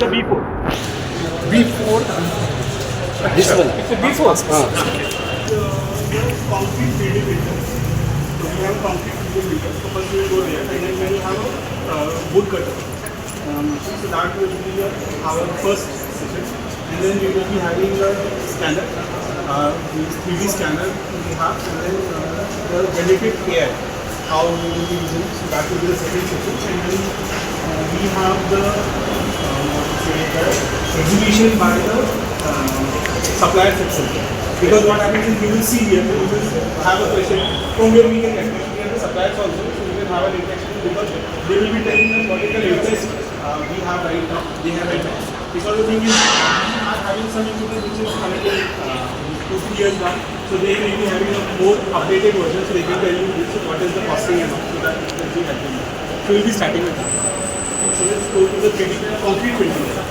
It's a B4. B4. This one. It's a B4. Concrete 3D printer. So we have concrete 3D printer. So first we will go there, and then we will have a wood cutter. So that will be our first session. And then we will be having a scanner, 3D scanner we have, and then the generated AI, how we will be using. So that will be the second session. And then we have the exhibition by the suppliers itself. Because what happens is you will see here, you will have a question from where we can get, especially at the suppliers also, so we can have an interaction because they will be telling us what is the latest we have right now, they have right now. Because the thing is, we are having some equipment which is currently 2-3 years back, so they may be having a more updated version, so they can tell you what is the costing and all, so that will be helping you. So we will be starting with that. So let's go to the 3D concrete printing.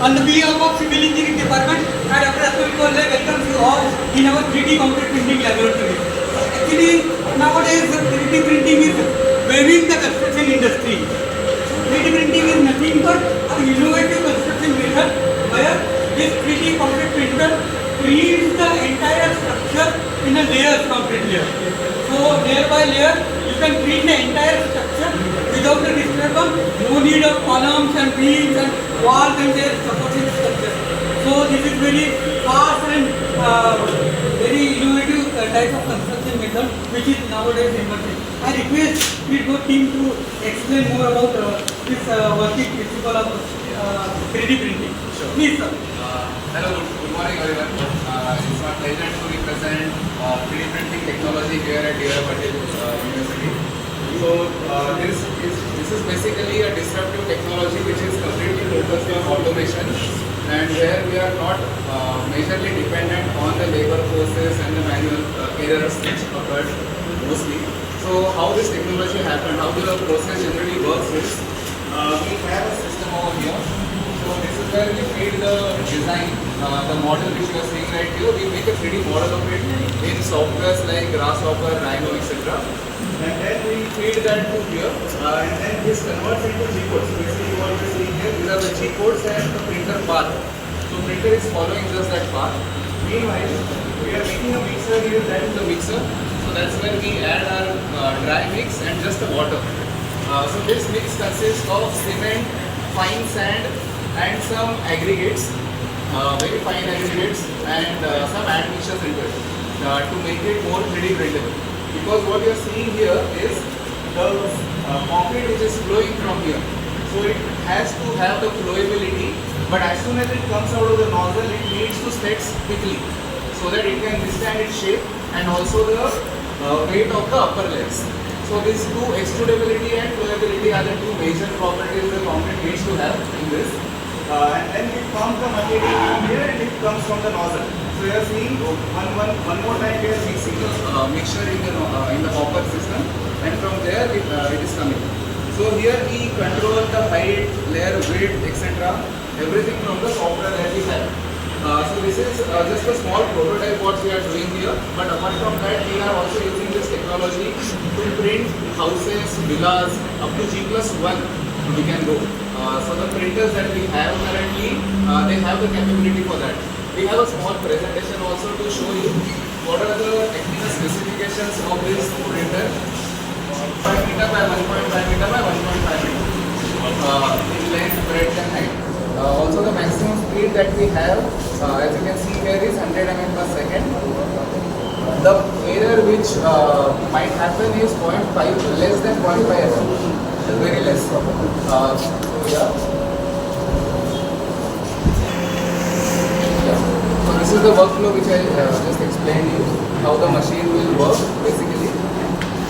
On behalf of Civil Engineering Department, I Dr. Conclave welcomes you all in our 3D concrete printing laboratory. Actually, nowadays 3D printing is waving the construction industry. 3D printing is nothing but an innovative construction method where this 3D concrete printer prints the entire structure in a layers, concrete layer. So layer by layer, you can print the entire structure without the disturbance. No need of columns and beams and walls and their supporting structure. So this is very fast and very innovative type of construction method which is nowadays emerging. I request your team to explain more about this working principle of 3D printing. Sure. Please, sir. Hello, good morning everyone. It's my pleasure to represent 3D printing technology here at Patil University. So this is basically a disruptive technology which is completely focused on automation, and where we are not majorly dependent on the labor forces and the manual errors which occurred mostly. So how this technology happened, how the process generally works is, we have a system over here. So this is where we feed the design, the model which you are seeing right here. We make a 3D model of it in softwares like Grasshopper, Rhino, etc. And then we feed that to here, and then this converts into G codes. So basically what you are seeing here, these are the G codes and the printer path. So printer is following just that path. Meanwhile, we are making a mixer here, that is the mixer. So that's where we add our dry mix and just the water. So this mix consists of cement, fine sand and some aggregates, very fine aggregates, and some admixtures into it to make it more 3D printable. Because what you are seeing here is the concrete which is flowing from here. So it has to have the flowability, but as soon as it comes out of the nozzle, it needs to set quickly so that it can withstand its shape and also the weight of the upper layers. So these two, extrudability and flowability, are the two major properties the concrete needs to have in this. And then it comes the material from here and it comes from the nozzle. So you are seeing one more time we are mixing the mixture in the hopper system, and from there it is coming. So here we control the height, layer width, etc. Everything from the software that we have. So this is just a small prototype what we are doing here, but apart from that we are also using this technology to print houses, villas up to G+1 we can go. So the printers that we have currently, they have the capability for that. We have a small presentation also to show you what are the technical specifications of this printer. 5 meter by 1.5 meter by 1.5 meter in length, breadth and height. Also the maximum speed that we have, as you can see here, is 100 mm per second. The error which might happen is 0.5, less than 0.5 mm. Very less. So yeah. is the workflow which I just explained you, how the machine will work basically.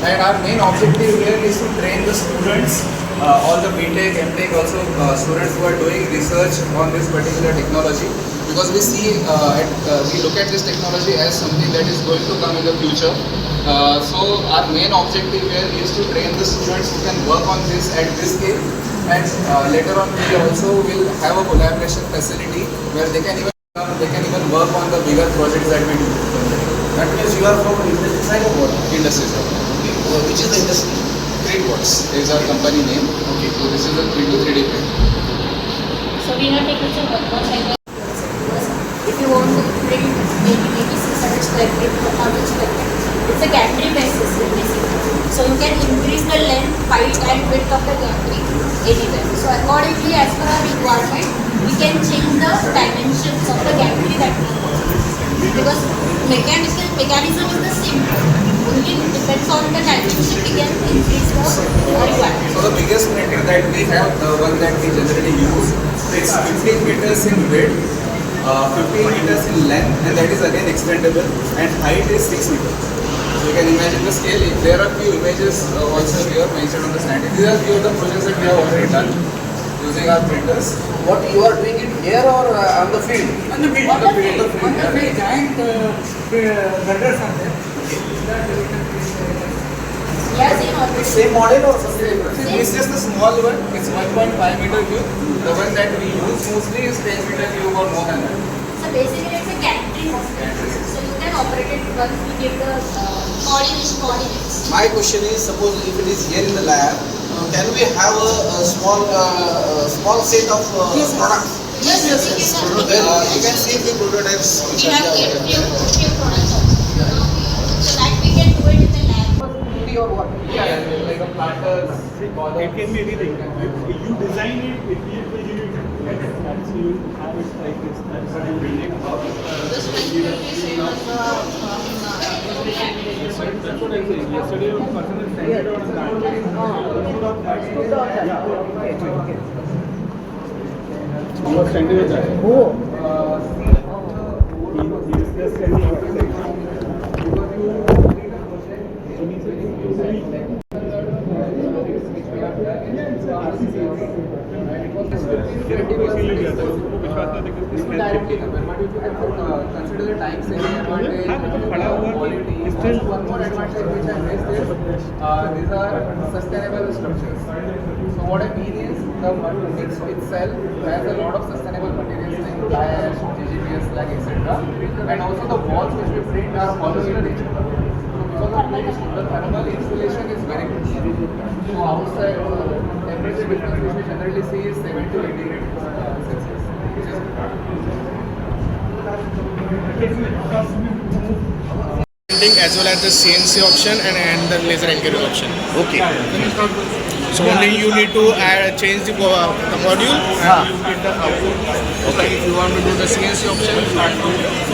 And our main objective here is to train the students, all the BTech, MTech, also students who are doing research on this particular technology. Because we see, we look at this technology as something that is going to come in the future. So our main objective here is to train the students who can work on this at this scale. And later on we also will have a collaboration facility where they can even work on the bigger projects that we do. That means you are from industry side or what? Industry side. Which is the industry? Greenworks is our company name. Okay. So this is a 3D print. So we have taken some one if you want to print maybe 600 square feet, 1000 square feet, it's a gantry based system basically. So you can increase the length, height and width of the gantry anywhere. So accordingly as per our requirement, we can change the dimensions of the gantry that we want. Because mechanism is the same. Only depends on the dimension we can increase the requirement. So the biggest printer that we have, the one that we generally use, it's 15 meters in width, 15 meters in length, and that is again extendable, and height is 6 meters. So you can imagine the scale. There are few images also here mentioned on the stand. These are few of the projects that we have already done using our printers. What you are doing it here or on the field? On the field. Giant vendors are there. Yes, in order. Same model or something different? It's just a small one. It's 1.5 meter cube. The one that we use mostly is 10 meter cube or more than that. So basically it's a gantry system. So you can operate it once we give the coordinates. My question is, suppose if it is here in the lab, can we have a small set of products? Yes, Then you can see the prototypes. we have few products also. So that we can do it in the lab. Or what? Yeah, like a platters, It can be anything. If you design it, it will give you that's you have it like this. That's what I'm building. This will be same as That's what I'm saying. Yesterday, a person is standing on that. He was standing with that. He is just standing consider the time saving advantage, quality. Also one more advantage which I missed is these are sustainable structures. So what I mean is the mix itself has a lot of sustainable materials like fly ash, GGBS slag, etc. And also the walls which we print are modular nature. So because of the thermal insulation is very good. So outside temperature difference which we generally see is 7 to 80 degrees Celsius, which is printing as well as the CNC option and the laser engraving option. Okay. So only you need to change the module and you get the output. Okay. If you want to do the CNC option,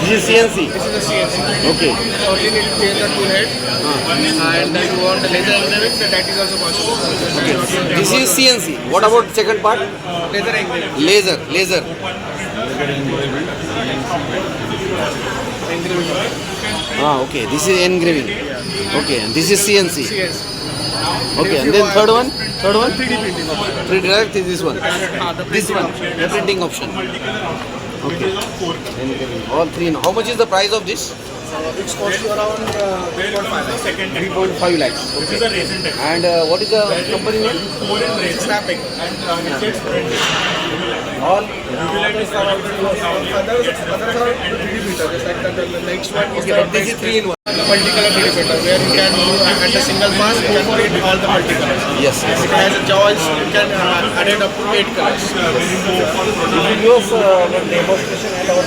This is CNC. this is the CNC. Okay. Only need to change the tool head and then you want the laser engraving, so that is also possible. Okay. This is CNC. What about second part? Laser engraving. Laser. Okay. This is engraving. Okay. And this is CNC. Yes. Okay. And then third one? 3D printing. 3D direct is this one. This one. The printing option. Okay. All three. Now, how much is the price of this? It's cost you around 3.5 lakhs. Okay. And what is the company name? snapping. All. Others are 3D printer. Just like the next one is Okay. This is 3 in 1. multicolor 3D printer where you can do at a single pass you can print all the multicolors. Yes. It has a jaws, you can add it up to 8 colors. Videos one demonstration at our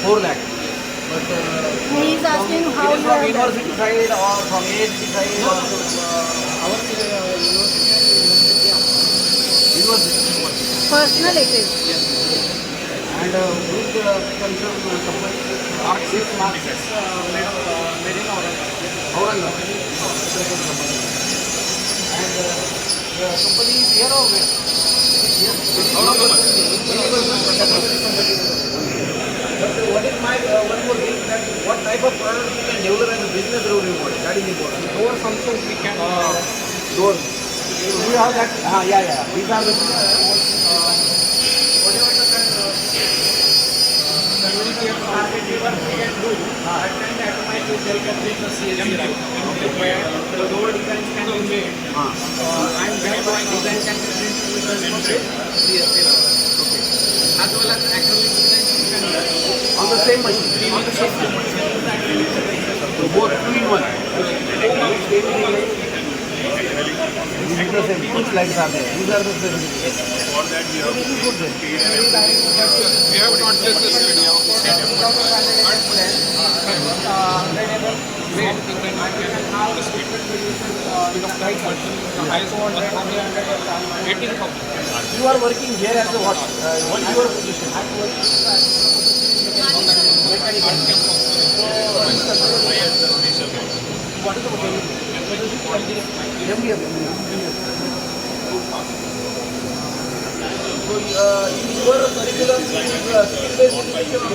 4 lakh. But He is asking how it is you from have done. university side or from AICTE side or university. Personal it is. And which concern company? AICTE made in Aurangabad. And the company is here or where? But what is my one more thing, that what type of product we can develop as a business revenue model? That is important. Doors also we can. Doors. We have that. Yeah. These are the. Whatever the community target work we can do. At times automatically they can take the CSC right. The door designs can be made. And that design can be printed with the CSC right. Okay. As well as acrylic design can be on the same machine. On the same machine. So both 2 in 1. These are the same. 2 slides are there. These are the specifications. For that we have We have not just this video. You are working here as a what? What is your position? What is the MDM. So in your curriculum, skill-based education or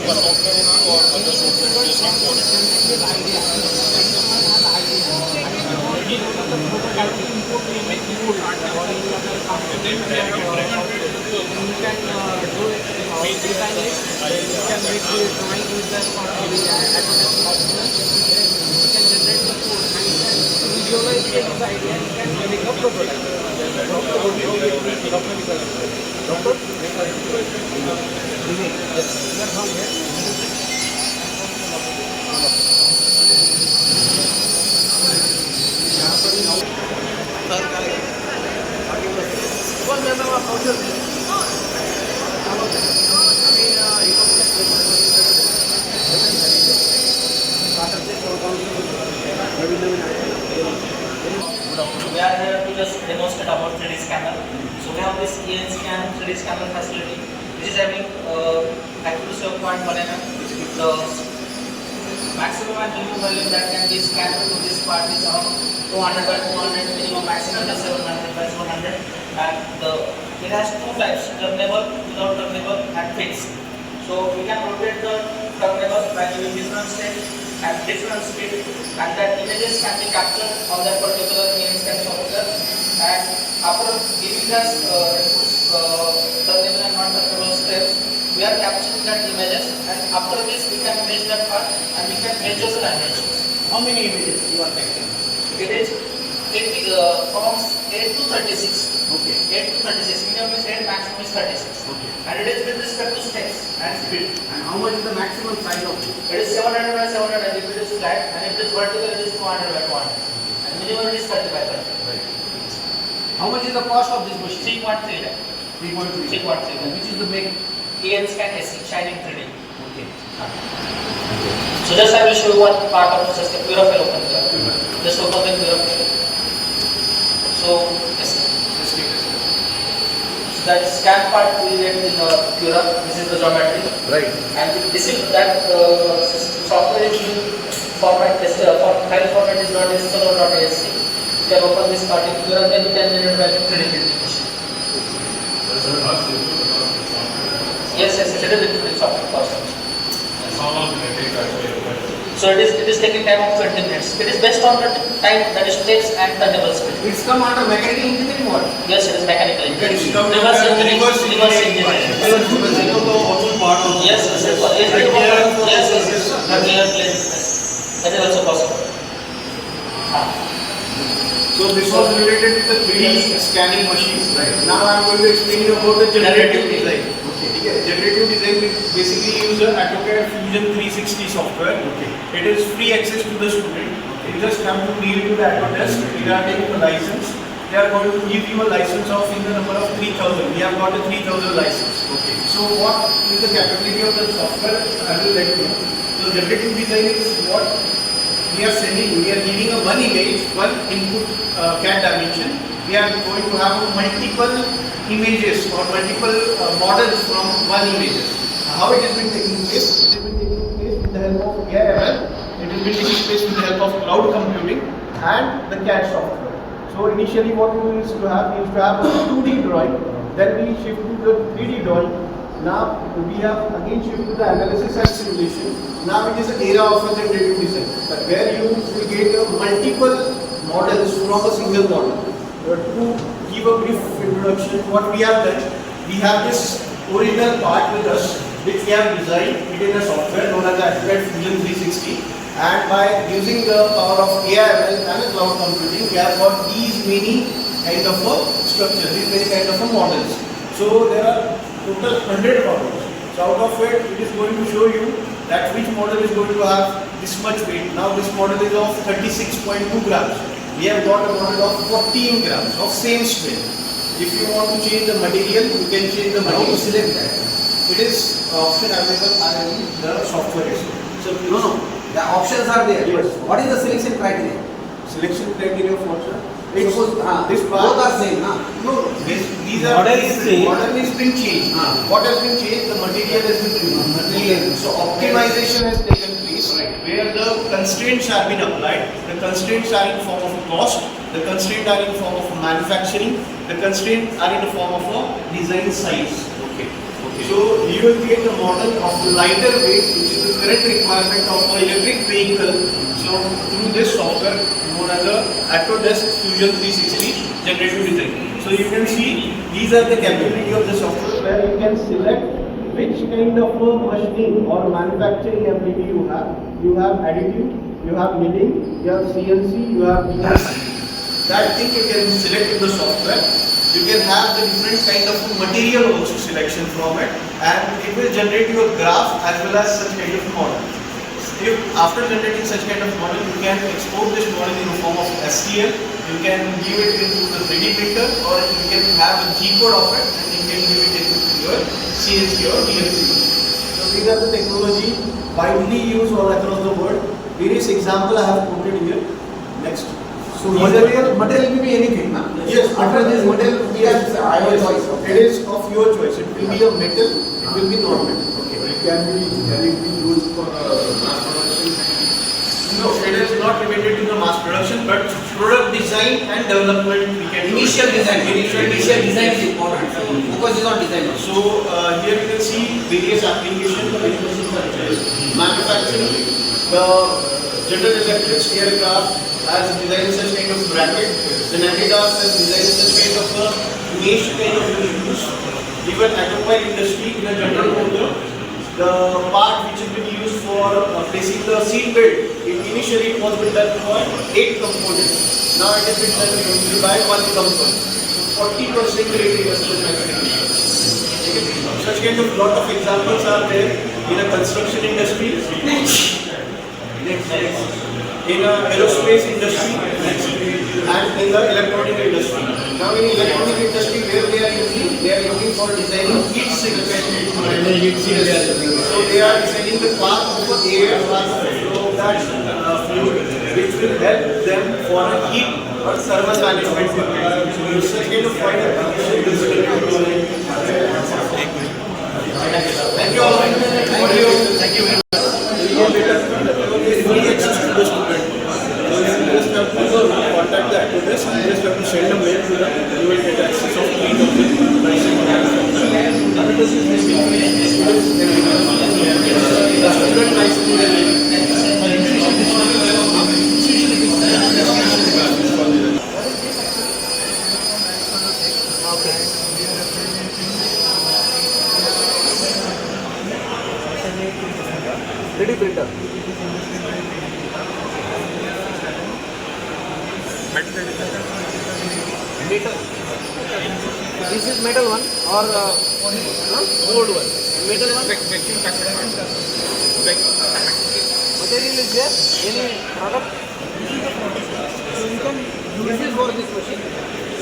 We are here to just demonstrate about 3D scanner. So we have this EN scan 3D scanner facility, which is having accuracy of 0.1 mm. The maximum and minimum value that can be scanned to this part is around 200 by 200, minimum maximum is 700 by 700. And it has 2 types, turnable, without turnable, and fixed. So we can rotate the turnable by giving different state at different speed, and that images can be captured on that particular EN scan software. And after giving us turnable and non-turnable steps, we are capturing that images, and after this we can measure that part and we can measure the dimensions. how many images you are taking? It is from 8 to 36. Okay. 8 to 36. Minimum is 8, maximum is 36. Okay. And it is with respect to steps and speed. And how much is the maximum size of it? It is 700 by 700 if it is flat, and if it is vertical it is 200 by 200. And minimum it is 30 by 30. Right. How much is the cost of this machine? 3.3 lakh. 3.3. 3.3 lakh. Which is the make? EN scan SC, shining 3D. Okay. So just I will show you one part of just a purifier open here. Just open the purifier. So yes. So that scan part we get in the Cura. This is the geometry. Right. And this is that software is in format file format is not SSL or not ASC. You can open this part in Cura, then you can generate by 3D printing machine. Yes, it is including software cost. So it is taking time of 20 minutes. It is based on the time that is steps and turnable speed. It's come under mechanical engineering what? Yes, it is mechanical engineering. It's come Reverse under engineering. reverse Reverse engineering. engineering. Yes, yes, yes. That is also possible. So this was related with the 3D scanning machine. Right. Now I am going to explain you about the generative design. Okay. Generative design will basically use the AutoCAD Fusion 360 software. Okay. It is free access to the student. Okay. You just have to give it to the Autodesk regarding the license. They are going to give you a license of in the number of 3,000. We have got a 3,000 license. Okay. So what is the capability of the software? but I will let you know. So generative design is what we are sending. We are giving a one image, one input CAD dimension. We are going to have multiple images or multiple models from one images. How it has been taking place? It has been taking place with the help of AIML. It has been taking place with the help of cloud computing and the CAD software. So initially what we used to have a 2D drawing, then we shift to the 3D drawing. Now we have again shifted to the analysis and simulation. Now it is an era of a generative design, where you will get multiple models from a single model. To give a brief introduction, what we have done, we have this original part with us, which we have designed it in a software known as AICTE Fusion 360. And by using the power of AIML and cloud computing, we have got these many kind of structures, these many kind of models. So there are total 100 models. So out of it, it is going to show you that which model is going to have this much weight. Now this model is of 36.2 grams. We have got a model of 14 grams of same strain. If you want to change the material, you can change the material. How to select that? It is option available in the software itself. So No. The options are there. Yes. What is the selection criteria? Selection criteria for sir. Suppose This both are same, na? No, these are model is been changed. What has been changed? The material has been removed. So optimization has taken place where the constraints have been applied. The constraints are in form of cost. The constraints are in form of manufacturing. The constraints are in the form of a design size. So you will get a model of lighter weight, which is the current requirement of an electric vehicle. So through this software known as a Autodesk Fusion 360 generative design. So you can see these are the capability of the software where you can select which kind of a machining or manufacturing ability you have. You have additive, you have milling, you have CNC, you have that thing you can select in the software. You can have the different kind of material also selection from it, and it will generate you a graph as well as such kind of model. If after generating such kind of model, you can export this model in the form of STL, you can give it into the 3D printer, or you can have a G-code of it and you can give it into your CNC or DYP. So these are the technology widely used all across the world. Various example I have quoted here. Next. So material will be anything, na? Yes. After this material, we have our choice. It is of your choice. It will be a metal. It will be non-metal. Okay. Can it be used for mass production? No, it is not limited to the mass production, but product design and development we can do. Initial design is important. Focus is on design. So here you can see various applications. Manufacturing, the General Electric aircraft has designed such kind of bracket. Then Adidas has designed such kind of a niche kind of use. Even automobile industry in a general motor, the part which has been used for placing the seat belt, initially it was been done for 8 components. Now it has been done only by 1 component. 40% rate reduction. Such kind of lot of examples are there in a construction industry. Next. In a aerospace industry and in the electronic industry. Now in electronic industry where they are looking for designing heat sink. So they are designing the path of the air, path of flow of that fluid, which will help them for a heat or thermal management. So such kind of point application. Thank you all. Thank you. Contact the Autodesk, you just have to send a mail to them, you will get access of printer. Metal. This is metal one or gold one? Metal one? Material is there? Any product? This is the product. So you can use this for this machine.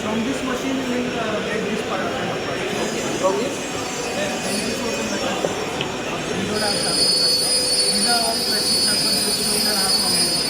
From this machine you will get this part. Okay. From this? Then this was the metal. These are all questions that come to in and out of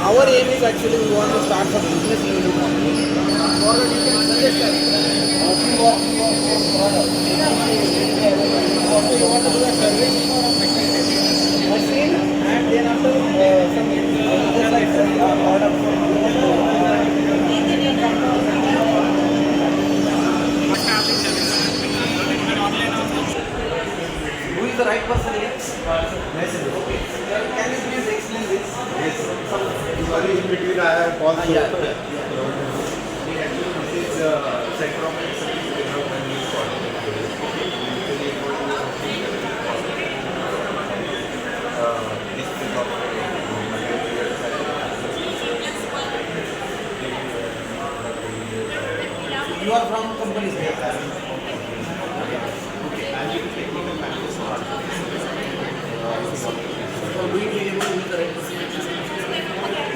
our aim is actually we want to start some business unit. For that you can suggest us. You want to do a service for a machine and then after some other like order who is the right person here? Okay. Can you please explain this? Yes. Sorry, in between I have paused. Yeah. Actually, this is Center of Excellence Development News Coordinator. Usually, district of You are from companies here. and you technical managers are So we will be able to use the right person.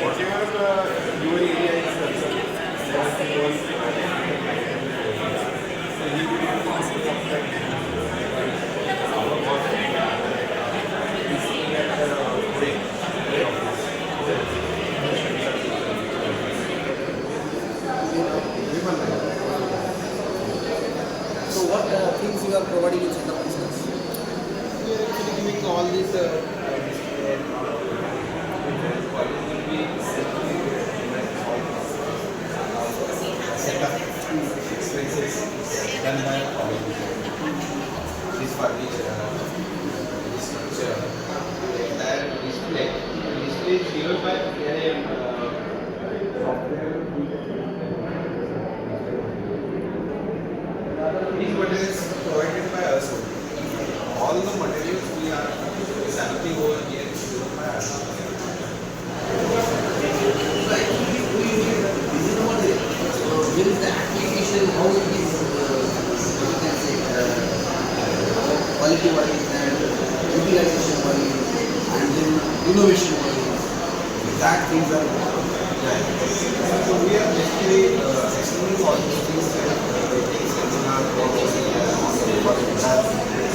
whatever your area is concerned, So what things you are providing in Center of Excellence? we are actually giving all these expenses done by college. This furniture, this structure, the entire display. The display is given by software. These materials are provided by us. All the materials we are sampling over here is given by us. So actually, we this is what question how it is, what you can say, quality what is and utilization what is and then innovation what is. That things are So we are basically exploring all these things taking seminar workshops on what we have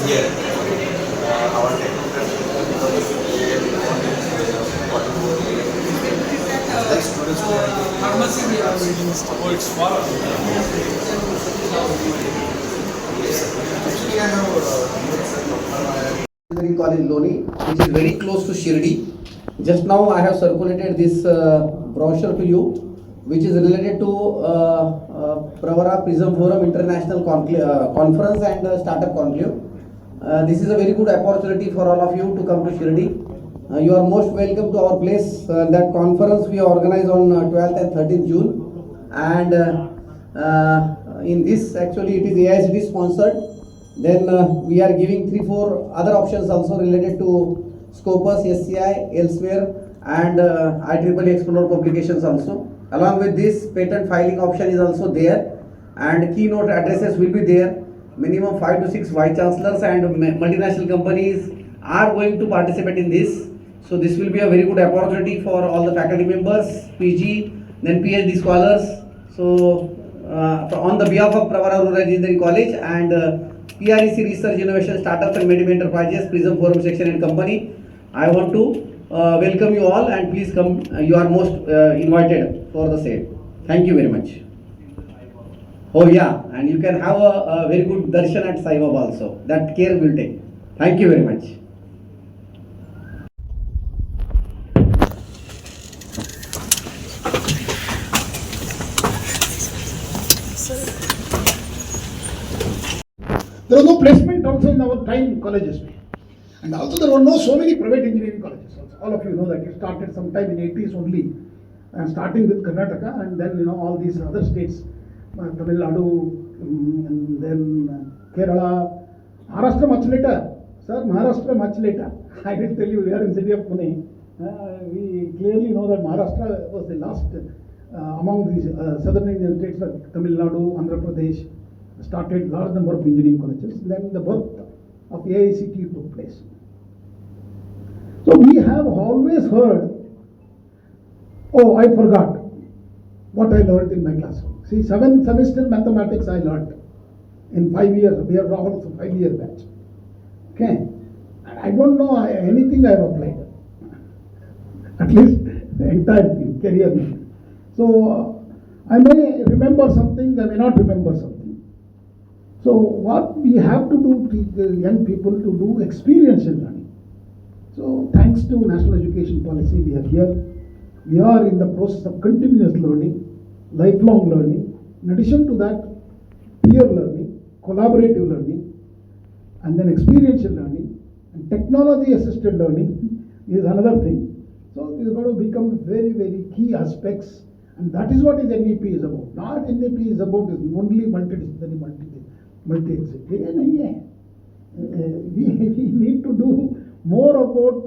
here. Our technocrats like students who are Pharmacy we are actually I have Engineering College Loni, which is very close to Shirdi. Just now I have circulated this brochure to you, which is related to Pravara Prism Forum International Conference and Startup Conclave. This is a very good opportunity for all of you to come to Shirdi. You are most welcome to our place. That conference we organize on 12th and 13th June. And in this actually it is AICTE sponsored. Then we are giving 3-4 other options also related to Scopus, SCI, elsewhere and IEEE Explorer publications also. Along with this, patent filing option is also there and keynote addresses will be there. Minimum 5 to 6 vice chancellors and multinational companies are going to participate in this. So this will be a very good opportunity for all the faculty members, PG, then PhD scholars. So on the behalf of Pravara Rural Engineering College and PREC Research Innovation Startups and Medium Enterprises, Prism Forum Section and Company, I want to welcome you all and please come. You are most invited for the same. Thank you very much. Oh yeah, and you can have a very good darshan at Sai Baba also. That care will take. Thank you very much. There was no placement also in our time colleges. And also there were no so many private engineering colleges. Also. All of you know that it started sometime in 80s only, starting with Karnataka and then all these other states, Tamil Nadu, and then Kerala, Maharashtra much later. Sir, Maharashtra much later. I will tell you, we are in city of Pune. We clearly know that Maharashtra was the last among these southern Indian states like Tamil Nadu, Andhra Pradesh, started large number of engineering colleges. Then the birth of AICTE took place. So we have always heard, oh, I forgot what I learned in my classroom. See, 7 semester mathematics I learned in 5 years. We are also 5-year batch. Okay, and I don't know anything I have applied. At least the entire thing, career. So I may remember something, I may not remember something. So what we have to do, teach the young people to do experiential learning. So thanks to National Education Policy, we are here. We are in the process of continuous learning, lifelong learning. In addition to that, peer learning, collaborative learning, and then experiential learning, and technology-assisted learning is another thing. So it is going to become very, very key aspects, and that is what is NEP is about. Not NEP is about is only multidisciplinary, multi-exit. We need to do more about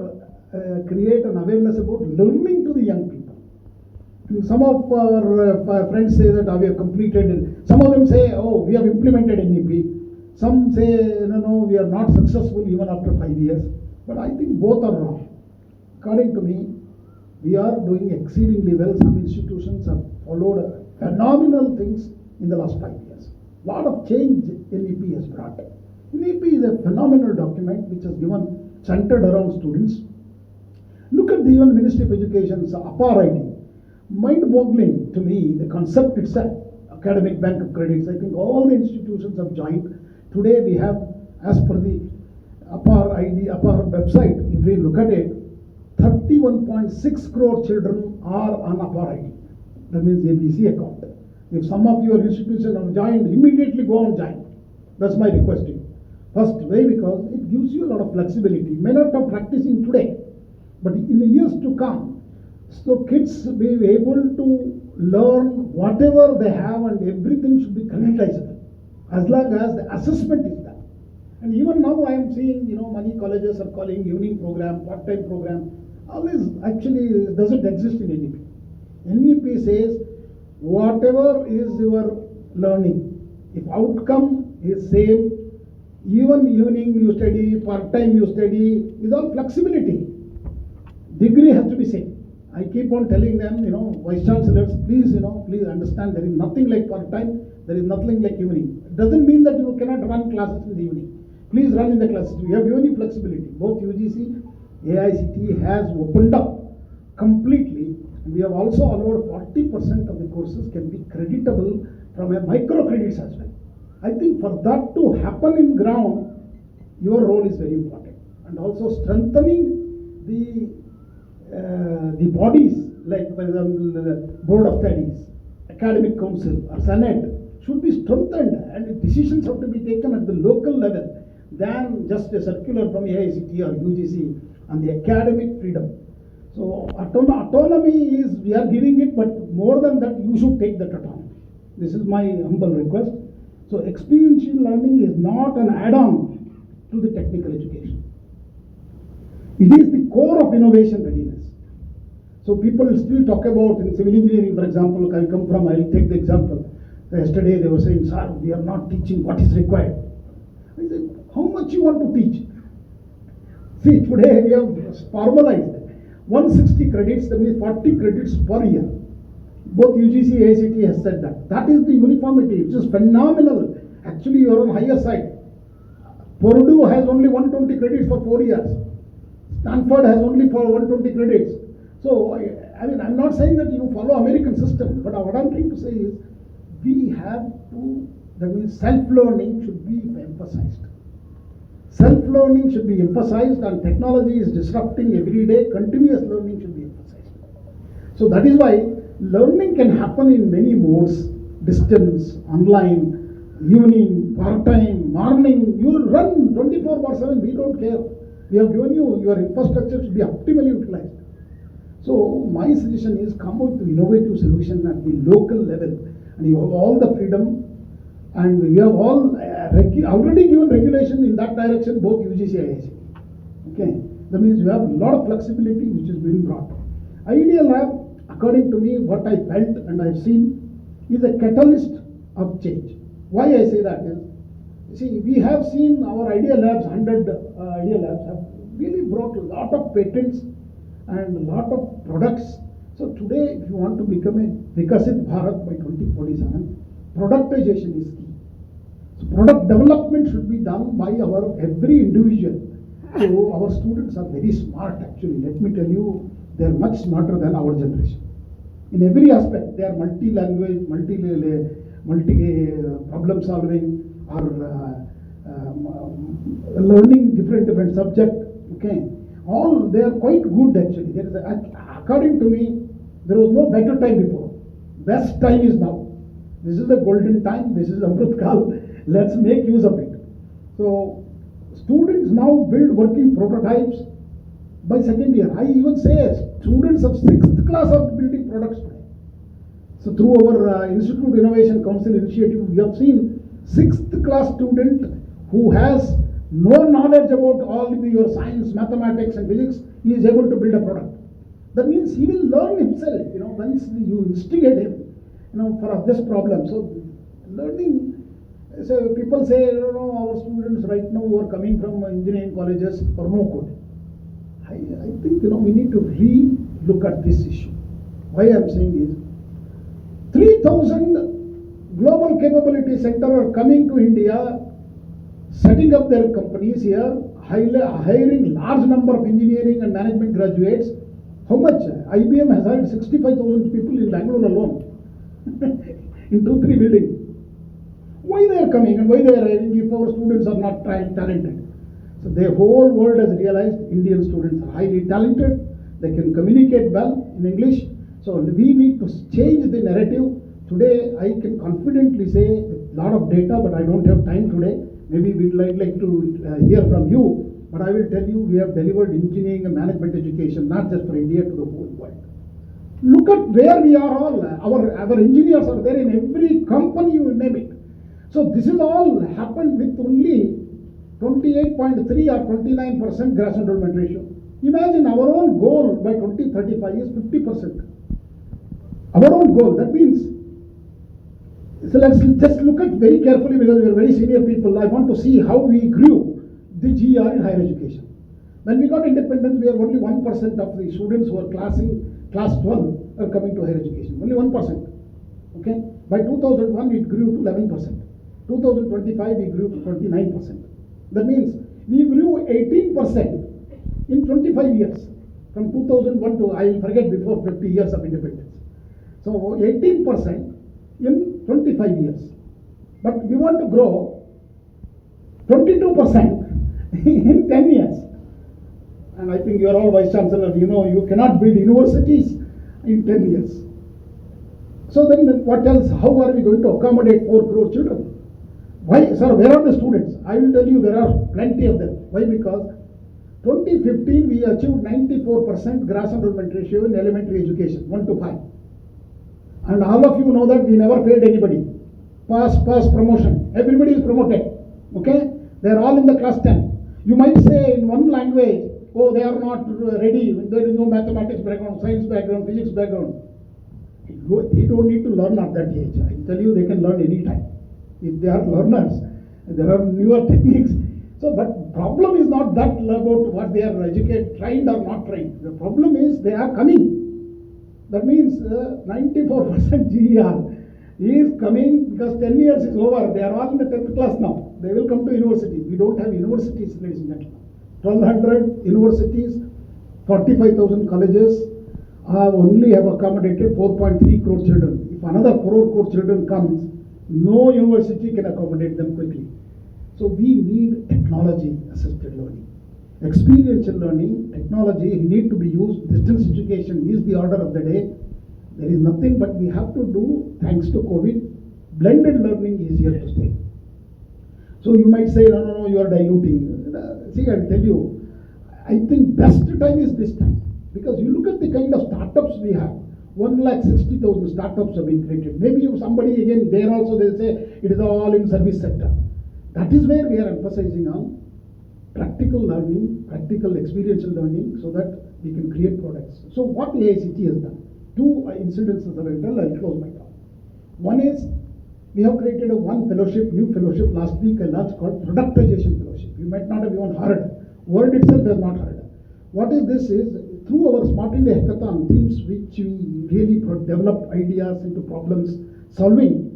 create an awareness about learning to the young people. And some of our friends say that we have completed. Some of them say, oh, we have implemented NEP. Some say, no, we are not successful even after 5 years. But I think both are wrong. According to me, we are doing exceedingly well. Some institutions have followed phenomenal things in the last 5 years. A lot of change NEP has brought. NEP is a phenomenal document which has given centered around students. Look at even Ministry of Education's APAR ID. Mind-boggling to me, the concept itself, Academic Bank of Credits. I think all the institutions have joined. Today we have, as per the APAR ID, APAR website, if we look at it, 31.6 crore children are on APAR ID. That means ABC account. If some of your institutions have joined, immediately go and join. That's my request to you. First way, because it gives you a lot of flexibility. You may not have practicing today, but in the years to come, so kids will be able to learn whatever they have and everything should be creditizable as long as the assessment is done. And even now I am seeing, many colleges are calling evening program, part-time program. All this actually doesn't exist in NEP. NEP says whatever is your learning. If outcome is same, even evening you study, part-time you study, is all flexibility. Degree has to be same. I keep on telling them, vice chancellors, please, please understand there is nothing like part-time, there is nothing like evening. It doesn't mean that you cannot run classes in the evening. Please run in the classes. We have given you flexibility. Both UGC, AICTE has opened up completely, and we have also allowed 40% of the courses can be creditable from a micro credits as well. I think for that to happen in ground, your role is very important, and also strengthening the bodies like, for example, the Board of Studies, Academic Council or Senate should be strengthened, and decisions have to be taken at the local level than just a circular from AICTE or UGC on the academic freedom. So autonomy is, we are giving it, but more than that, you should take that autonomy. This is my humble request. So experiential learning is not an add-on to the technical education. It is the core of innovation readiness. So people still talk about in civil engineering, for example, I'll take the example. Yesterday they were saying, sir, we are not teaching what is required. I said, how much you want to teach? See, today we have formalized 160 credits, that means 40 credits per year. Both UGC and AICTE has said that. That is the uniformity, which is phenomenal. Actually, you are on higher side. Purdue has only 120 credits for 4 years. Stanford has only for 120 credits. So, I mean, I'm not saying that you follow American system, but what I'm trying to say is, we have to, that means self-learning should be emphasized. Self-learning should be emphasized, and technology is disrupting every day. Continuous learning should be emphasized. So that is why learning can happen in many modes: distance, online, evening, part-time, morning. You will run 24/7. We don't care. We have given you, your infrastructure should be optimally utilized. So my suggestion is, come out with innovative solution at the local level, and you have all the freedom. And we have all already given regulation in that direction, both UGC and AICTE. Okay, that means you have a lot of flexibility which is being brought. Idea Lab, according to me, what I felt and I've seen, is a catalyst of change. Why I say that is, see, we have seen our Idea Labs, 100 Idea Labs have really brought a lot of patents and a lot of products. So today, if you want to become a Vikasit Bharat by 2047, productization is key. So product development should be done by our every individual. So our students are very smart actually. Let me tell you, they are much smarter than our generation. In every aspect, they are multi-language, multi-problem solving, or learning different subject. Okay, all they are quite good actually. There is according to me, there was no better time before. Best time is now. This is the golden time. This is Amrit Kal. Let's make use of it. So students now build working prototypes by second year. I even say students of 6th class are building products today. So through our Institute Innovation Council initiative, we have seen 6th class student who has no knowledge about all your science, mathematics and physics, he is able to build a product. That means he will learn himself, once you instigate him, for this problem. So learning, so people say, our students right now who are coming from engineering colleges are no good. I think, we need to re-look at this issue. Why I am saying is, 3,000 global capability center are coming to India, setting up their companies here, hiring large number of engineering and management graduates. How much? IBM has hired 65,000 people in Bangalore alone, in 2-3 buildings. Why they are coming and why they are hiring if our students are not talented? So the whole world has realized Indian students are highly talented, they can communicate well in English. So we need to change the narrative. Today I can confidently say a lot of data, but I don't have time today. Maybe we'd like to hear from you, but I will tell you we have delivered engineering and management education, not just for India, to the whole world. Look at where we are all. Our engineers are there in every company, you name it. So this is all happened with only 28.3 or 29% gross enrollment ratio. Imagine our own goal by 2035 is 50%. Our own goal, that means So let's just look at very carefully, because we are very senior people. I want to see how we grew the GR in higher education. When we got independence, we are only 1% of the students who are class 12 are coming to higher education. Only 1%. Okay. By 2001, it grew to 11%. 2025, we grew to 29%. That means we grew 18% in 25 years. From 2001 to, I will forget, before 50 years of independence. So 18% in 25 years. But we want to grow 22% in 10 years. And I think you are all vice chancellor, you know, you cannot build universities in 10 years. So then what else? How are we going to accommodate 4 crore children? Why, sir, where are the students? I will tell you, there are plenty of them. Why? Because 2015 we achieved 94% gross enrollment ratio in elementary education, 1 to 5. And all of you know that we never failed anybody. Pass, promotion. Everybody is promoted. Okay? They are all in the class 10. You might say in one language, oh, they are not ready. There is no mathematics background, science background, physics background. They don't need to learn at that age. I tell you, they can learn anytime. If they are learners, there are newer techniques. So, but problem is not that about what they are educated, trained or not trained. The problem is they are coming. That means 94% GER is coming because 10 years is over. They are all in the 10th class now. They will come to university. We don't have universities, ladies and gentlemen. 1,200 universities, 45,000 colleges only have accommodated 4.3 crore children. If another 4 crore children comes, no university can accommodate them quickly. So we need technology-assisted learning. Experiential learning, technology need to be used. Distance education is the order of the day. There is nothing but we have to do, thanks to COVID, blended learning is here to stay. So you might say, no, you are diluting. See, I'll tell you, I think best time is this time. Because you look at the kind of startups we have. 1,60,000 startups have been created. Maybe if somebody again, there also they'll say it is all in service sector. That is where we are emphasizing on practical learning, practical experiential learning, so that we can create products. So what AICT has done, 2 incidences that I will tell, I'll close my talk. One is, we have created one fellowship, new fellowship last week, I launched, called Productization Fellowship. You might not have even heard. Word itself has not heard. What is this is, through our Smart India Hackathon themes, which we really develop ideas into problems solving,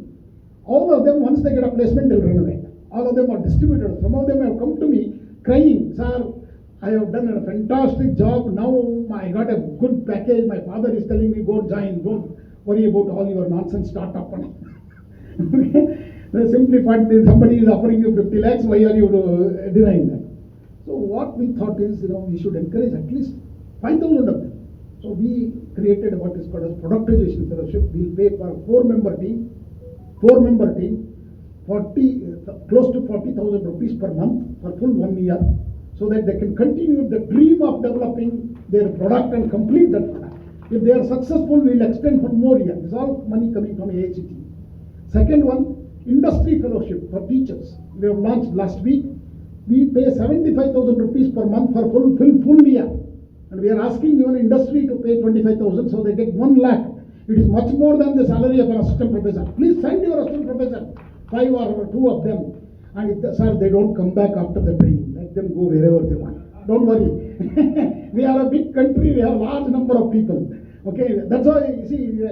all of them, once they get a placement, they'll run away. All of them are distributors. Some of them have come to me crying, sir, I have done a fantastic job. Now I got a good package. My father is telling me, go join. Don't worry about all your nonsense startup. Okay? The simply point is, somebody is offering you 50 lakhs. Why are you denying that? So what we thought is, we should encourage at least 5,000 of them. So we created what is called as Productization Fellowship. We'll pay for a 4-member team, close to 40,000 rupees per month for full 1 year, so that they can continue the dream of developing their product and complete that product. If they are successful, we'll extend for more years. It's all money coming from AICT. Second one, Industry Fellowship for teachers. We have launched last week. We pay 75,000 rupees per month for full year. And we are asking even industry to pay 25,000, so they get 1 lakh. It is much more than the salary of an assistant professor. Please send your assistant professor, 5 or 2 of them. And if they don't come back after the training, let them go wherever they want. Don't worry. We are a big country, we have a large number of people. Okay, that's why you see,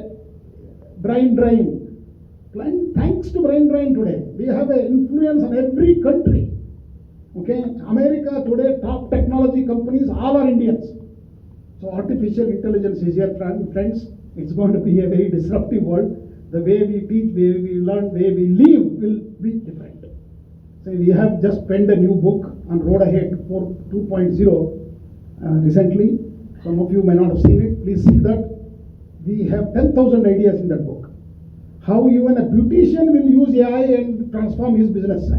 brain drain. Thanks to brain drain today, we have an influence on every country. Okay, America today, top technology companies, all are Indians. So artificial intelligence is here, friends. It's going to be a very disruptive world. The way we teach, way we learn, way we live will be different. So we have just penned a new book on Road Ahead 2.0 recently. Some of you may not have seen it. Please see that. We have 10,000 ideas in that book. How even a beautician will use AI and transform his business.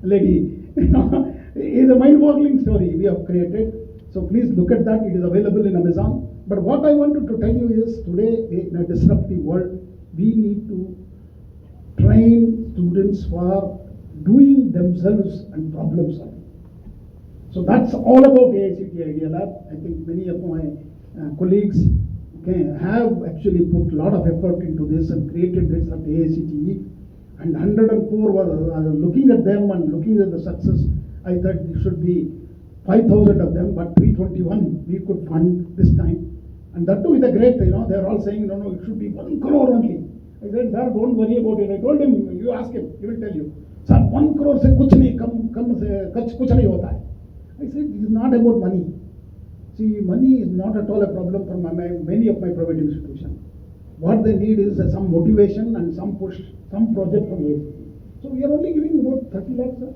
Lady, it's a mind-boggling story we have created. So please look at that. It is available in Amazon. But what I wanted to tell you is, today in a disruptive world, we need to train students for doing themselves and problem solving. So that's all about AICT Idea Lab. I think many of my colleagues have actually put a lot of effort into this and created this at AICTE. and 104 were looking at them and looking at the success. I thought it should be 5,000 of them, but 321 we could fund this time. And that too with a great, they are all saying, no, it should be 1 crore only. I said, sir, don't worry about it. I told him, you ask him, he will tell you. Sir, 1 crore se kuch nahi, kuch nahi hota hai. I said, it is not about money. See, money is not at all a problem for many of my private institutions. What they need is some motivation and some push, some project from AICTE. So we are only giving about 30 lakhs, sir.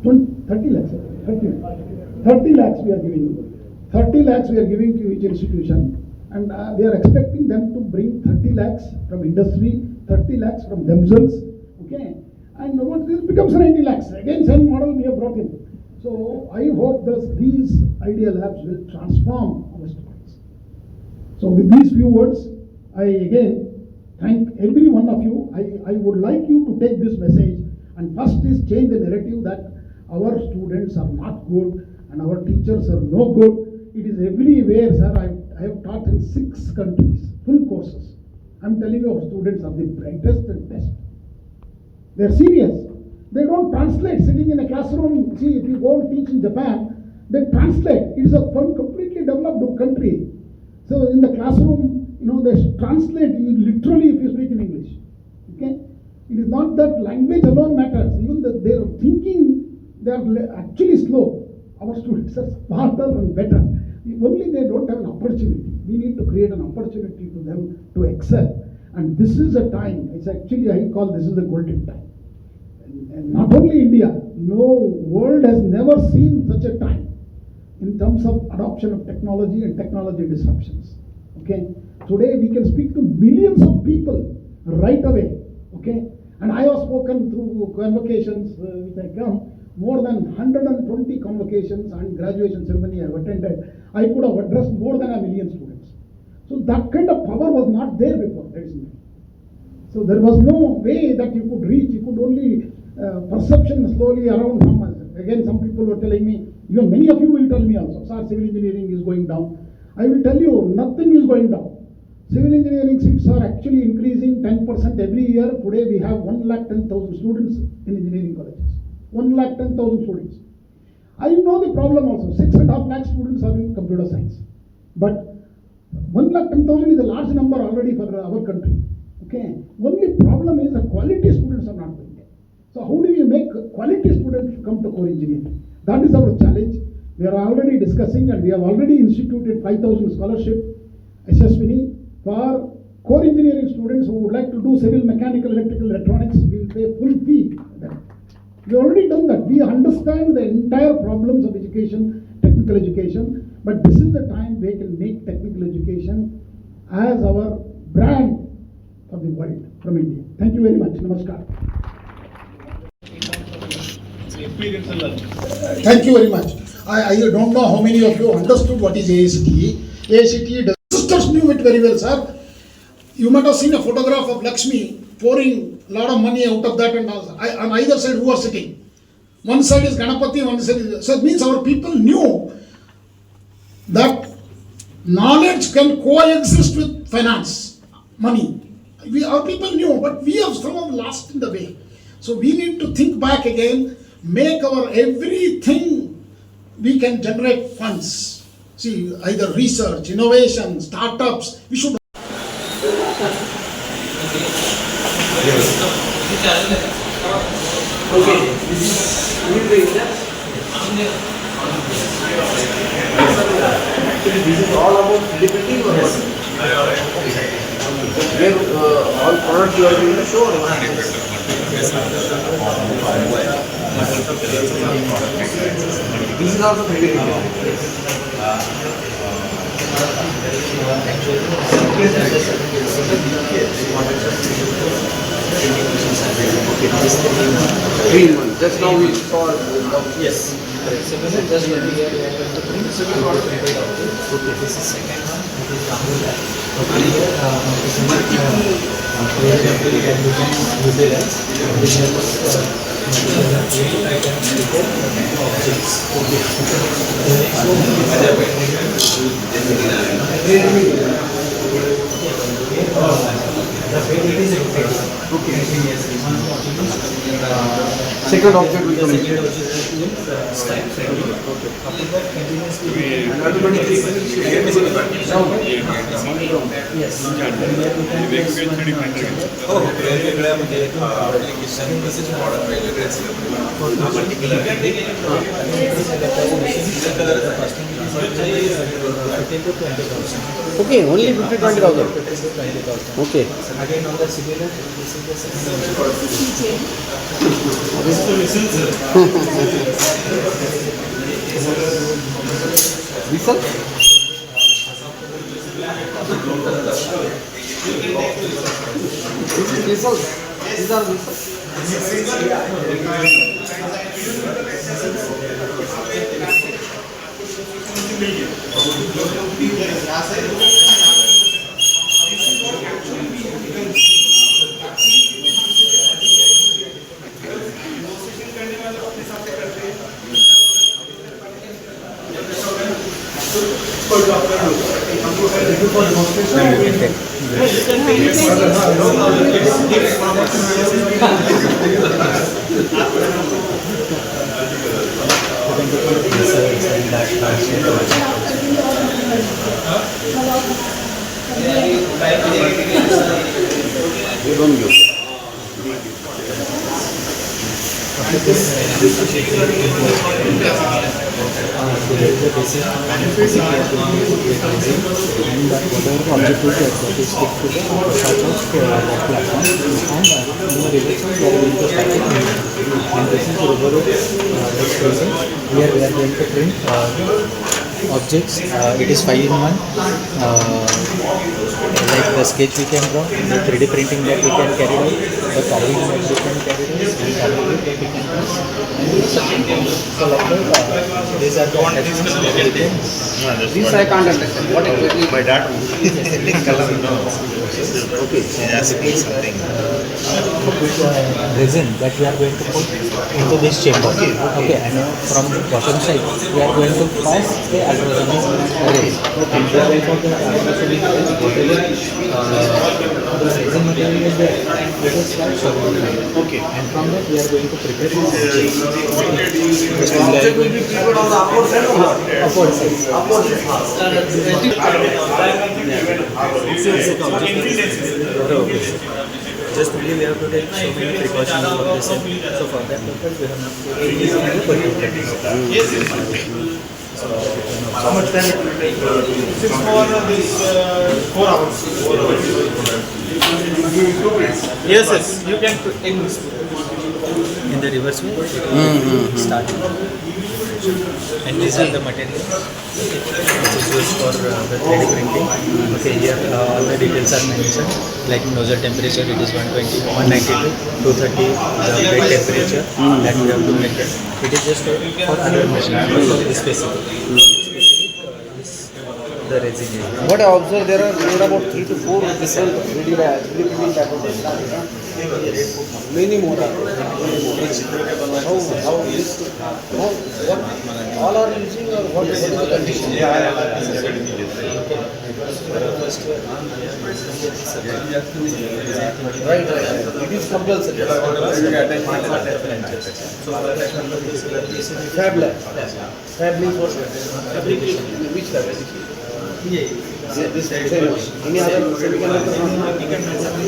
30 lakhs, sir. 30 lakhs we are giving. 30 lakhs we are giving to each institution, and we are expecting them to bring 30 lakhs from industry, 30 lakhs from themselves, okay? And what this becomes 90 lakhs. Again, same model we have brought in. So I hope that these idea labs will transform our students. So with these few words, I again thank every one of you. I would like you to take this message and first is change the narrative that our students are not good and our teachers are no good. It is everywhere, sir. I have taught in 6 countries, full courses. I am telling you, our students are the brightest and best. They are serious. They don't translate sitting in a classroom. See, if you go and teach in Japan, they translate. It is a completely developed country. So in the classroom, they translate literally if you speak in English. Okay? It is not that language alone matters. Even their thinking, they are actually slow. Our students are smarter and better. Only they don't have an opportunity. We need to create an opportunity to them to excel. And this is a time, it's actually, I call this is the golden time. And not only India, no world has never seen such a time in terms of adoption of technology and technology disruptions. Okay? Today we can speak to millions of people right away. Okay? And I have spoken through convocations which I come. More than 120 convocations and graduation ceremony I have attended. I could have addressed more than 1 million students. So that kind of power was not there before. So there was no way that you could reach. You could only perception slowly around some. Again, some people were telling me, even many of you will tell me also, sir, civil engineering is going down. I will tell you, nothing is going down. Civil engineering seats are actually increasing 10% every year. Today we have 110,000 students in engineering colleges. 110,000 students. I know the problem also. 6.5 lakh students are in computer science. But 110,000 is a large number already for our country. Okay. Only problem is the quality students are not going there. So how do we make quality students come to core engineering? That is our challenge. We are already discussing and we have already instituted 5,000 scholarship SSVini for core engineering students who would like to do civil, mechanical, electrical, electronics. We will pay full fee for them. We already done that. We understand the entire problems of education, technical education, but this is the time we can make technical education as our brand for the world from India. Thank you very much. Namaskar. Thank you very much. I don't know how many of you understood what is AICTE. AICTE, the sisters knew it very well, sir. You might have seen a photograph of Lakshmi pouring a lot of money out of that, and on either side who are sitting. One side is Ganapati, one side is... So it means our people knew that knowledge can coexist with finance, money. Our people knew, but we have somehow lost in the way. So we need to think back again, make our everything we can generate funds. See, either research, innovation, startups, we should... Okay, this is actually this is all about printing or what? Where all products you are going to show or what? This is also printing. Green one. Just now we saw. Yes. So this is just one here. Okay, this is second one. This is multiple. Second object will come in. वेगवेगळ्या म्हणजे application तसेच modern वेगवेगळे Okay, only 50-20,000. Okay. Again on the similar, this is the same. Whistle? This is whistle. These are whistles. You don't use. Objects, it is 5-in-1, like the sketch we can draw, the 3D printing that we can carry out, the coloring that we can carry out, and coloring that we can do. So like that, these are the attachments that we can. This I can't understand. What exactly? By that color, no. Okay. Something. Resin that we are going to put into this chamber. Okay, and from the bottom side we are going to pass the ultrasonic rays. And we are also going to ultrasonic rays. The resin material is there. It is like solar. Okay. And from that we are going to prepare this object. The object will be prepared on the upward side or what? Upward side. Upward side. Just only we have to take so many precautions for this. So for that purpose we have not to So how much time it will take? This is for this 4 hours. Yes, yes, you can take this. in the reverse way. It will start. And these are the materials which is used for the 3D printing. Okay, here all the details are mentioned, like nozzle temperature it is 120, 192, 230 the bed temperature that we have to maintain. It is just for other machines, specific. The resin. What I observed, there are about 3 to 4 different 3D printing packages. Many more are there. What all are using or what is the condition? Right. It is compulsory. Fab lab. Fab means what? Application. Which lab? This same one. Any other semiconductor company?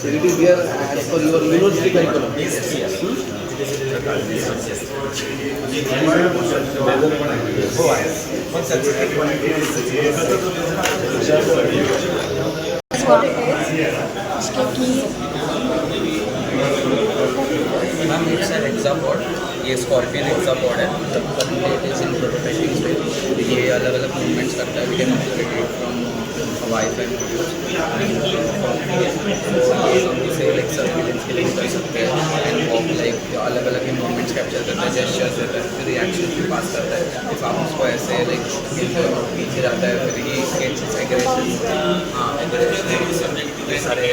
It is there as per your university curriculum. Ma'am it's an exam board, ये scorpion exam board है, it is in prototyping stage. ये अलग अलग movements करता है, we can operate it from wifi से like surveillance के लिए कर सकते हैं एंड ऑफ लाइक अलग अलग मूवमेंट्स कैप्चर करता है, जेस्चर्स देता है, फिर रिएक्शन भी पास करता है। इफ आप उसको ऐसे लाइक पीछे जाता है फिर ये स्केचेस एग्रेशन, हाँ एग्रेशन ये सारे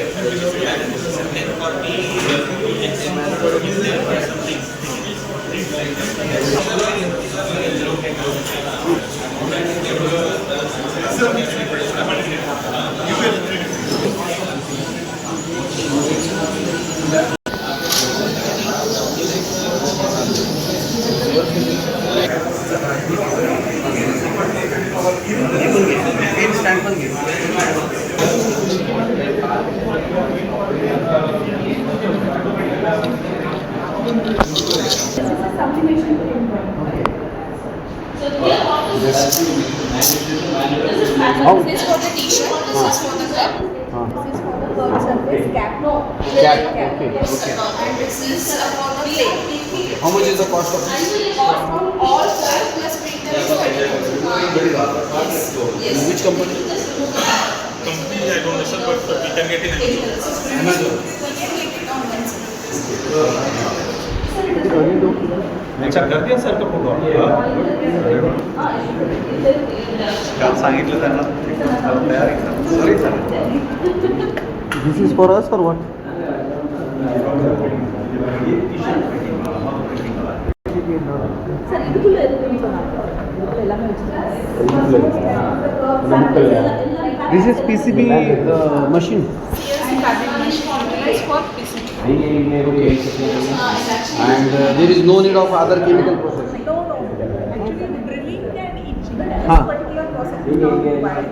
This is for the t-shirt, this is for the cup, this is for the curved surface cap. Cap, Cap. okay, Yes, okay. and this is for the plate. How much is the cost of this? Cost from all four plus printer is 20. Yes. Which company? Company, I don't know, sir, but we can get in Amazon. We can get it on Wednesday. अच्छा कर दिया sir का photo काल सांगितलं त्यांना तयार sorry sir This is for us or what? This is PCB machine. CNC fabric machine organized for PCB. And there is no need of other chemical process. No. Actually, the drilling and etching. This Huh. particular process is not required.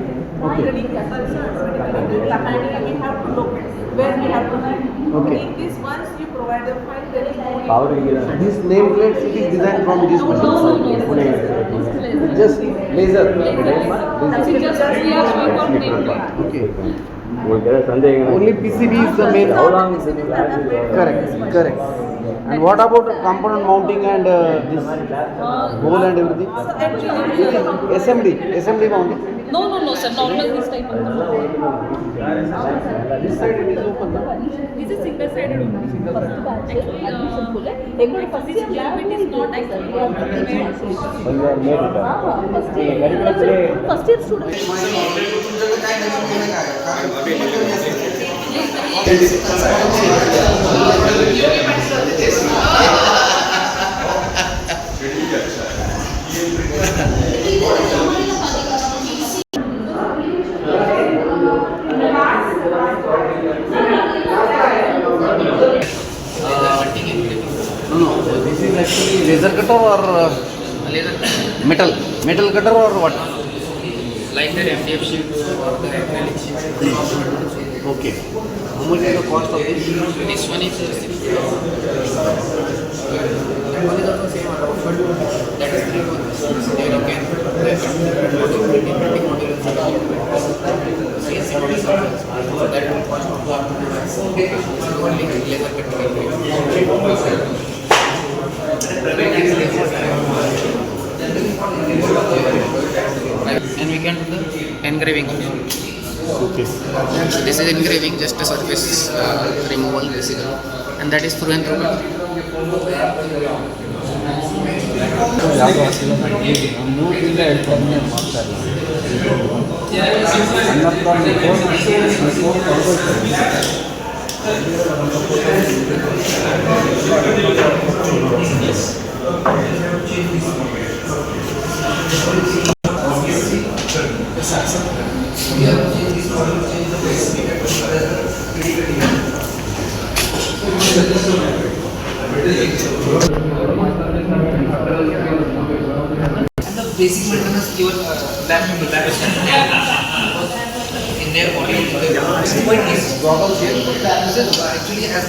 Drilling methods and we have to look where we have to drill. Okay. In this, once you provide the file, there is no need. This nameplate it is designed from this machine. Just laser. Okay. Only PCB is the main. Correct. And what about component mounting and this hole and everything? SMD mounting. No, sir. Normal this type of. This side it is open. This is single sided only. Actually, first this DYP is not actually first year student. No, this is actually laser cutter or metal cutter or what? Like the MDF sheet or the acrylic sheet. Okay. How much is the cost of this? This one is 60. That one is also same amount, but that is 3 months. There you can printing materials. So that will cost only laser cutting. And we can do the engraving also. Okay. So this is engraving, just a surface removal basically, and that is through and through. Basic maintenance given lab in their body. The point is brought out here. This actually has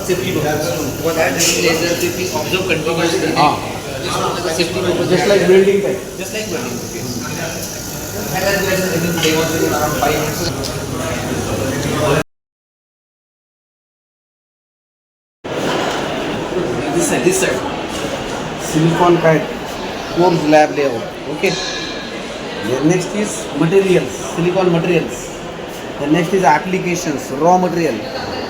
safety purpose. What that is laser if we observe continuously. This one is a safety purpose. Just like welding type. Just like welding. And then they want to do around 5 minutes. This side. Silicon kite. Course lab layout. Okay. The next is materials, silicon materials. The next is applications, raw material,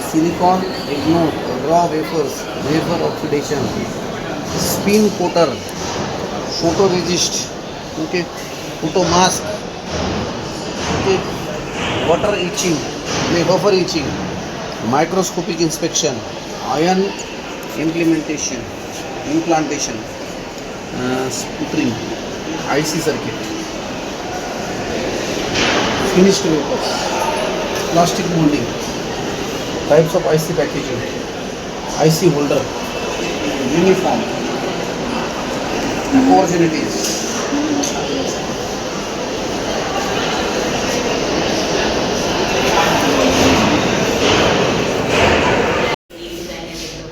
silicon ignore, raw wafers, wafer oxidation, spin coater, photoresist, okay, photo mask, okay, water etching, buffer etching, microscopic inspection, ion implantation, sputtering, IC circuit. finished vehicles, plastic molding, types of IC packaging, IC holder, uniform, opportunities.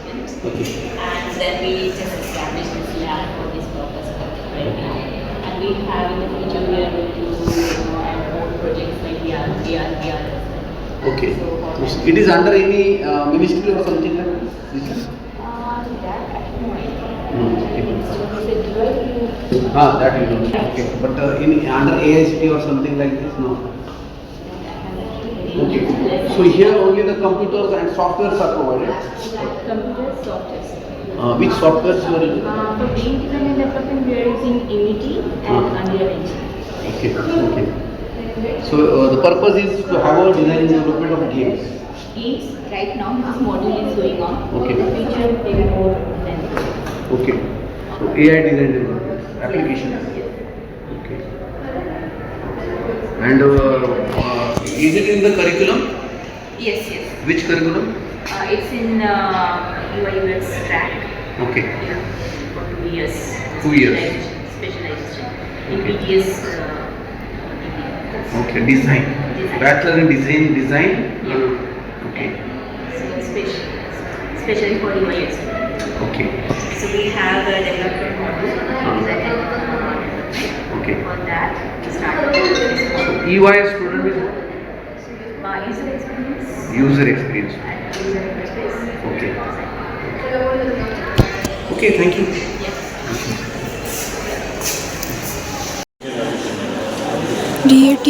And then we just established this lab for this purpose right now. And we have in the future we are going to add more projects like VR as well. Okay. It is under any ministry or something like this? That I have no idea. Okay. So we said DYPIU. That you don't. Okay. But in under AICTE or something like this, no. Okay. So here only the computers and softwares are provided. Computers, softwares. Which softwares you are using? For game design and development, we are using Unity and Unreal Engine. Okay. Okay. So the purpose is to have a design and development of games. Games right now, this module is going on. Okay. In the future, there will be more than Okay. So AI design development application. Okay. And is it in the curriculum? Yes, yes. Which curriculum? It's in UI UX track. Okay. Yeah, for 2 years. 2 years. Specialization in Okay. BTS. Okay. Design. Bachelor in design. Yeah. Okay. So especially for UI UX. Okay. So we have a development module. Okay. For that, we started with this So EY student is what? user experience User experience. and user interface. Okay. Okay. Thank you. DAT.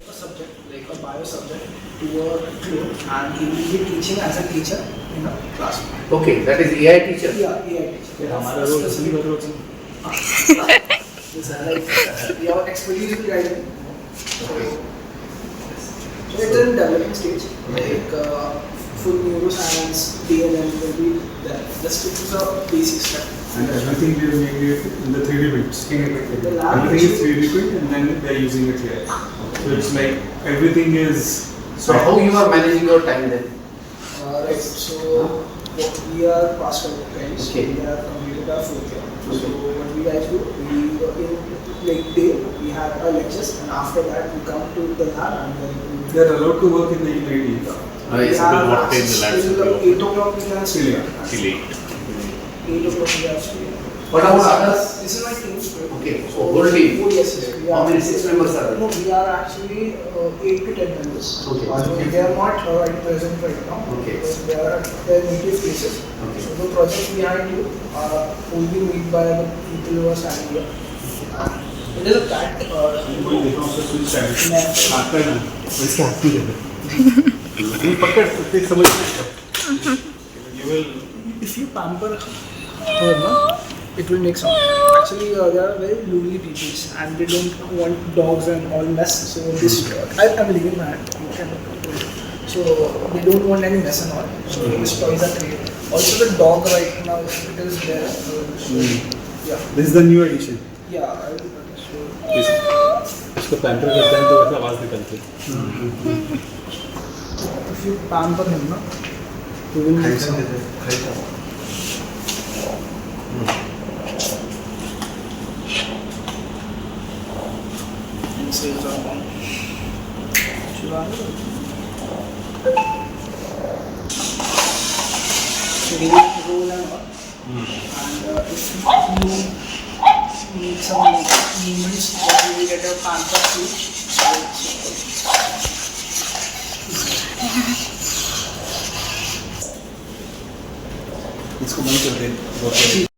Subject like a bio subject to a clue, and he will be teaching as a teacher in a class. Okay. That is AI teacher. Yeah, AI teacher. हमारा role असली बदलो तो This is like we have experience guiding. So it's in developing stage. Like full neuroscience, DNN will be there. Just it is a basic step. and everything we have made it in the 3D prints. The lab Everything is 3D print and then they are using it here. So it's like everything is. So how you are managing your time then? Right. So we are past our guys. Okay. We have completed our 4th year. So what we guys do, we in like day we have our lectures, and after that we come to the lab and then They are allowed to work in the UID. we have what time the labs will be 8 o'clock we can Till stay. 8 o'clock we have to stay. What about others? This is my team spirit. Okay. So whole team. Oh yes, yes. We How are, many 6 members are there? no, we are actually 8 to 10 members. Okay. So they are not at present right now. Okay. Because they are at their native places. Okay. So the projects behind you are only made by the people who are standing here. It is a cat. कोई देखो उसका switch है मैं- आता है वैसे आती है ये पकड़ सकते समझ you will If you pamper her, no, it will make sound. Actually, they are very lonely people and they don't want dogs and all mess. So this, I'm leaving my hand. You can control it. So they don't want any mess and all. So these toys are created. Also the dog right now, it is there. So, yeah. this is the new edition. Yeah, I will do that. So इसको pamper करते हैं तो वैसे आवाज निकलती है if you pamper him, no, he will make sound. And sales are on. So he will roll and all. And if you need some movements, then you will get a pamper too. इसको बंद कर दे